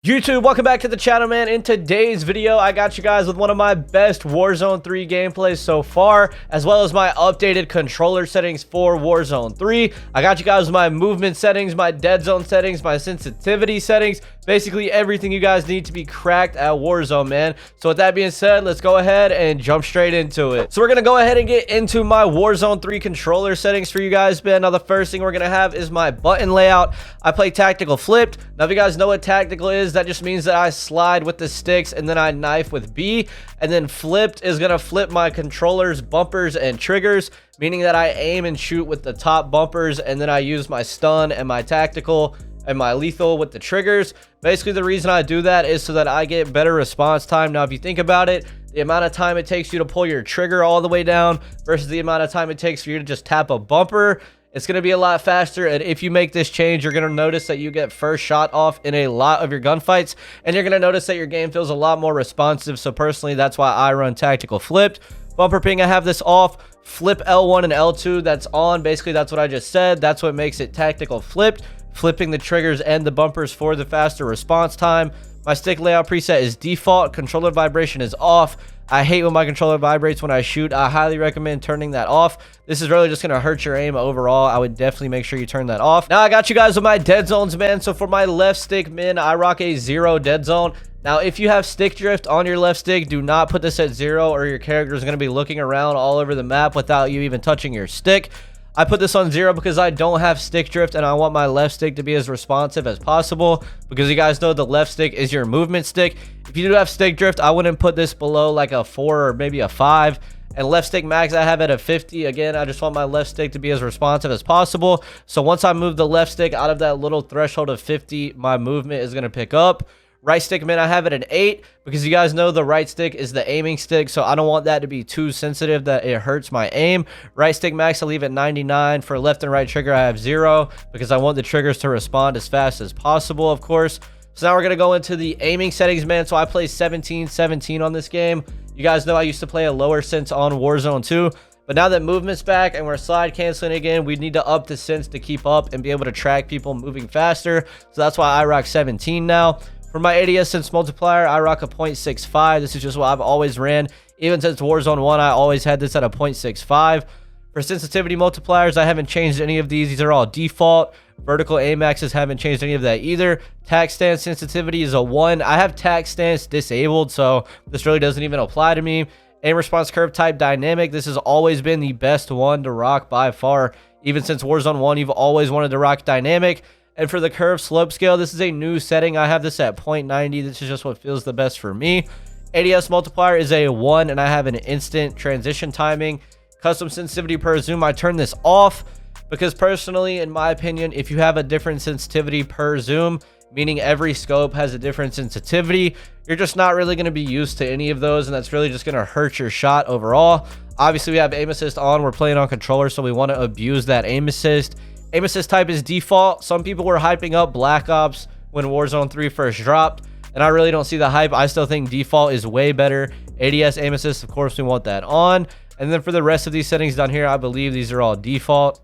YouTube, welcome back to the channel, man. In today's video, I got you guys with one of my best Warzone 3 gameplays so far, as well as my updated controller settings for Warzone 3. I got you guys with my movement settings, my dead zone settings, my sensitivity settings, basically everything you guys need to be cracked at Warzone, man. So with that being said, let's go ahead and jump straight into it. So we're gonna go ahead and get into my Warzone 3 controller settings for you guys, man. Now the first thing we're gonna have is my button layout. I play tactical flipped. Now if you guys know what tactical is, that just means that I slide with the sticks and then I knife with B, and then flipped is gonna flip my controllers, bumpers, and triggers, meaning that I aim and shoot with the top bumpers, and then I use my stun and my tactical and my lethal with the triggers. Basically the reason I do that is so that I get better response time. Now if you think about it, the amount of time it takes you to pull your trigger all the way down versus the amount of time it takes for you to just tap a bumper, it's going to be a lot faster. And if you make this change, you're going to notice that you get first shot off in a lot of your gunfights, and you're going to notice that your game feels a lot more responsive. So personally, that's why I run tactical flipped. Bumper ping, I have this off. Flip L1 and L2, that's on. Basically that's what I just said. That's what makes it tactical flipped, flipping the triggers and the bumpers for the faster response time. My stick layout preset is default. Controller vibration is off. I hate when my controller vibrates when I shoot. I highly recommend turning that off. This is really just going to hurt your aim overall. I would definitely make sure you turn that off. Now I got you guys with my dead zones, man. So for my left stick min, I rock a 0 dead zone. Now if you have stick drift on your left stick, do not put this at 0 or your character is going to be looking around all over the map without you even touching your stick. I put this on 0 because I don't have stick drift and I want my left stick to be as responsive as possible, because you guys know the left stick is your movement stick. If you do have stick drift, I wouldn't put this below like a 4 or maybe a 5. And left stick max, I have it at 50. Again, I just want my left stick to be as responsive as possible. So once I move the left stick out of that little threshold of 50, my movement is going to pick up. Right stick min, I have it at 8 because you guys know the right stick is the aiming stick, so I don't want that to be too sensitive that it hurts my aim. Right stick max, I leave at 99. For left and right trigger, I have 0 because I want the triggers to respond as fast as possible, of course. So now we're going to go into the aiming settings, man. So I play 17-17 on this game. You guys know I used to play a lower sense on Warzone 2. But now that movement's back and we're slide canceling again, we need to up the sense to keep up and be able to track people moving faster. So that's why I rock 17 now. For my ADS sense multiplier, I rock a 0.65. This is just what I've always ran. Even since Warzone 1, I always had this at a 0.65. For sensitivity multipliers, I haven't changed any of these. These are all default. Vertical aim axis, haven't changed any of that either. Tac stance sensitivity is a 1. I have tac stance disabled, so this really doesn't even apply to me. Aim response curve type dynamic. This has always been the best one to rock by far. Even since Warzone 1, you've always wanted to rock dynamic. And for the curve slope scale, this is a new setting. I have this at 0.90. This is just what feels the best for me. ADS multiplier is a 1, and I have an instant transition timing. Custom sensitivity per zoom, I turn this off because personally, in my opinion, if you have a different sensitivity per zoom, meaning every scope has a different sensitivity, you're just not really going to be used to any of those, and that's really just going to hurt your shot overall. Obviously, we have aim assist on. We're playing on controller, so we want to abuse that aim assist. Aim assist type is default. Some people were hyping up Black Ops when Warzone 3 first dropped, and I really don't see the hype. I still think default is way better. ADS aim assist, of course, we want that on. And then for the rest of these settings down here, I believe these are all default.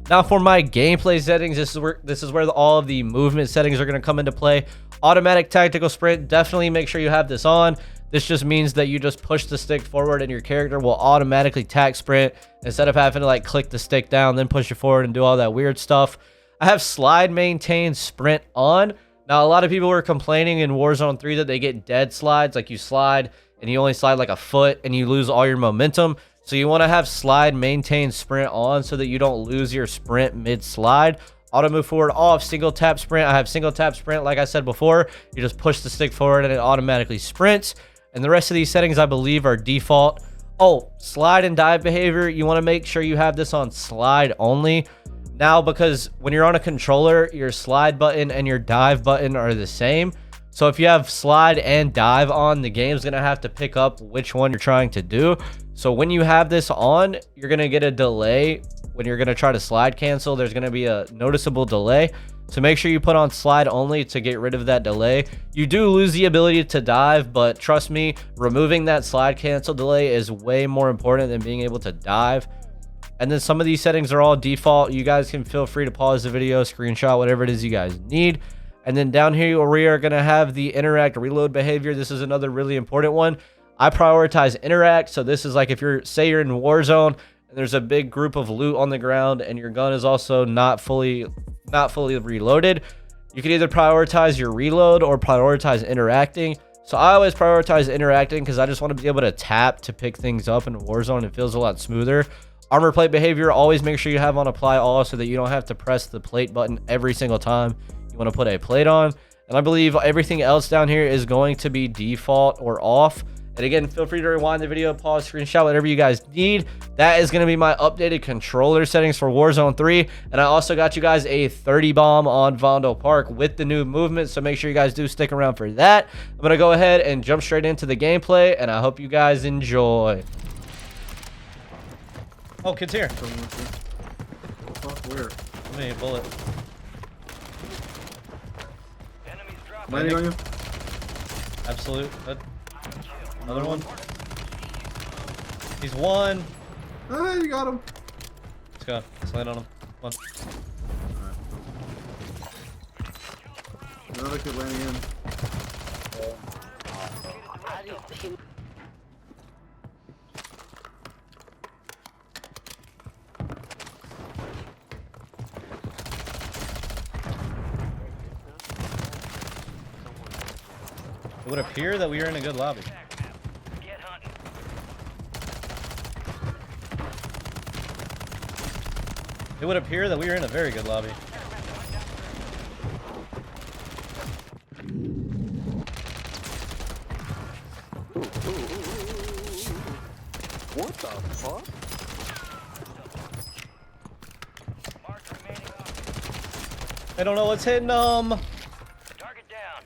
Now for my gameplay settings, this is where all of the movement settings are going to come into play. Automatic tactical sprint, definitely make sure you have this on. This just means that you just push the stick forward and your character will automatically tac sprint instead of having to like click the stick down, then push it forward and do all that weird stuff. I have slide maintain sprint on. Now, a lot of people were complaining in Warzone 3 that they get dead slides, like you slide and you only slide like a foot and you lose all your momentum. So you want to have slide maintain sprint on so that you don't lose your sprint mid slide. Auto move forward off. Single tap sprint, I have single tap sprint. Like I said before, you just push the stick forward and it automatically sprints. And the rest of these settings, I believe, are default. Oh, slide and dive behavior. You want to make sure you have this on slide only. Now, because when you're on a controller, your slide button and your dive button are the same. So if you have slide and dive on, the game's going to have to pick up which one you're trying to do. So when you have this on, you're going to get a delay. When you're going to try to slide cancel, there's going to be a noticeable delay. So make sure you put on slide only to get rid of that delay. You do lose the ability to dive, but trust me, removing that slide cancel delay is way more important than being able to dive. And then some of these settings are all default. You guys can feel free to pause the video, screenshot, whatever it is you guys need. And then down here, we are going to have the interact reload behavior. This is another really important one. I prioritize interact. So this is like if say you're in Warzone and there's a big group of loot on the ground and your gun is also not fully reloaded, you can either prioritize your reload or prioritize interacting. So I always prioritize interacting because I just want to be able to tap to pick things up in Warzone. It feels a lot smoother. Armor plate behavior, always make sure you have on apply all so that you don't have to press the plate button every single time you want to put a plate on. And I believe everything else down here is going to be default or off. And again, feel free to rewind the video, pause, screenshot, whatever you guys need. That is going to be my updated controller settings for Warzone 3. And I also got you guys a 30 bomb on Vondo Park with the new movement. So make sure you guys do stick around for that. I'm going to go ahead and jump straight into the gameplay. And I hope you guys enjoy. Oh, kid's here. Fuck, where? Let me bullet. Landing on you. Absolute. Another one. He's one. Ah, you got him. Let's go. Let's land on him. Come on. Alright. Another kid landing in. It would appear that we are in a good lobby. It would appear that we are in a very good lobby. What the fuck? I don't know what's hitting them. Target down.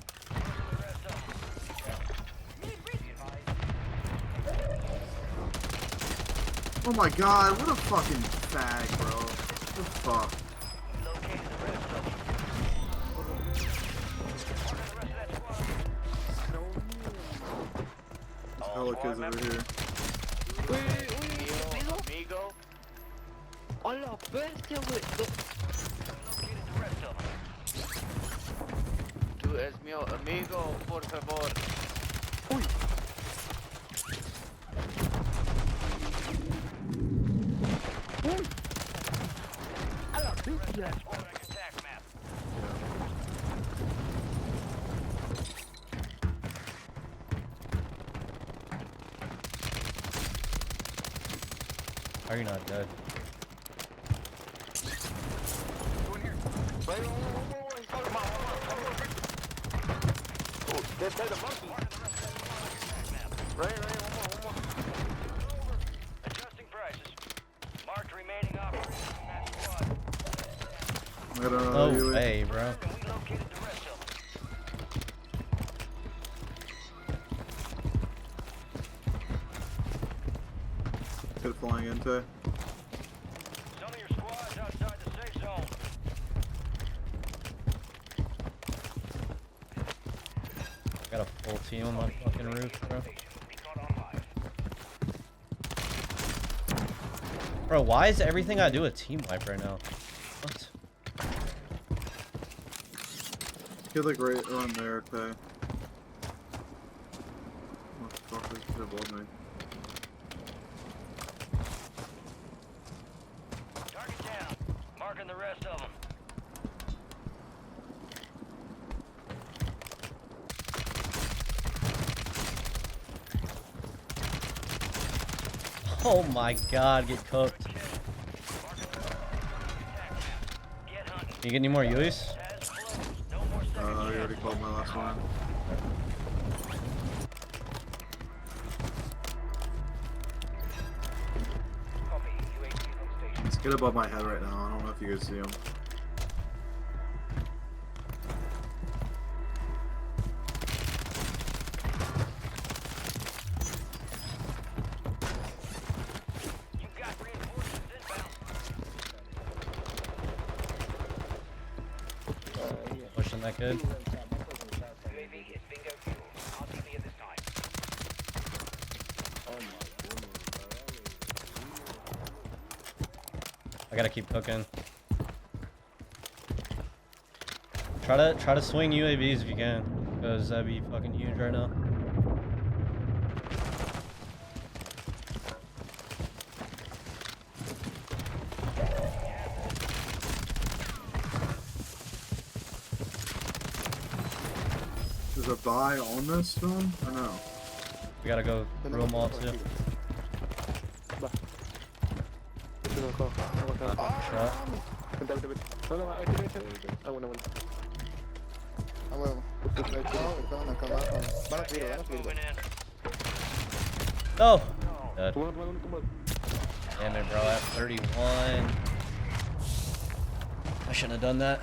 Oh my god, what a fucking fag, bro. What the fuck? There's hella kids over here. Amigo. Hola, bestia, güey. Tú es mi amigo, por favor. Uy. Uy. A la bestia. Are you not dead? There's the monkey. Right, one more. Adjusting prices. Marked remaining operators from that squad. No way, bro. We located the rest of them. Kid flying into. Some of your squads outside the safe zone. Got a full team on my fucking roof, bro. Bro, why is everything I do a team wipe right now? What? Kid like right around there, okay. What the fuck is kid above me? Target down. Marking the rest of them. Oh my god, get cooked. Can you get any more UAs? I already called my last one. It's good above my head right now. I don't know if you guys see him. Pushing that good. I gotta keep cooking. Try to swing UAVs if you can, because that'd be fucking huge right now. There's a buy on this one? Or no? We gotta go through them all too. Shot. A huevo. Estaban acá abajo. Van a subir, van a subir. Moving in. No! Dead. Damn it, bro. I have 31. I shouldn't have done that.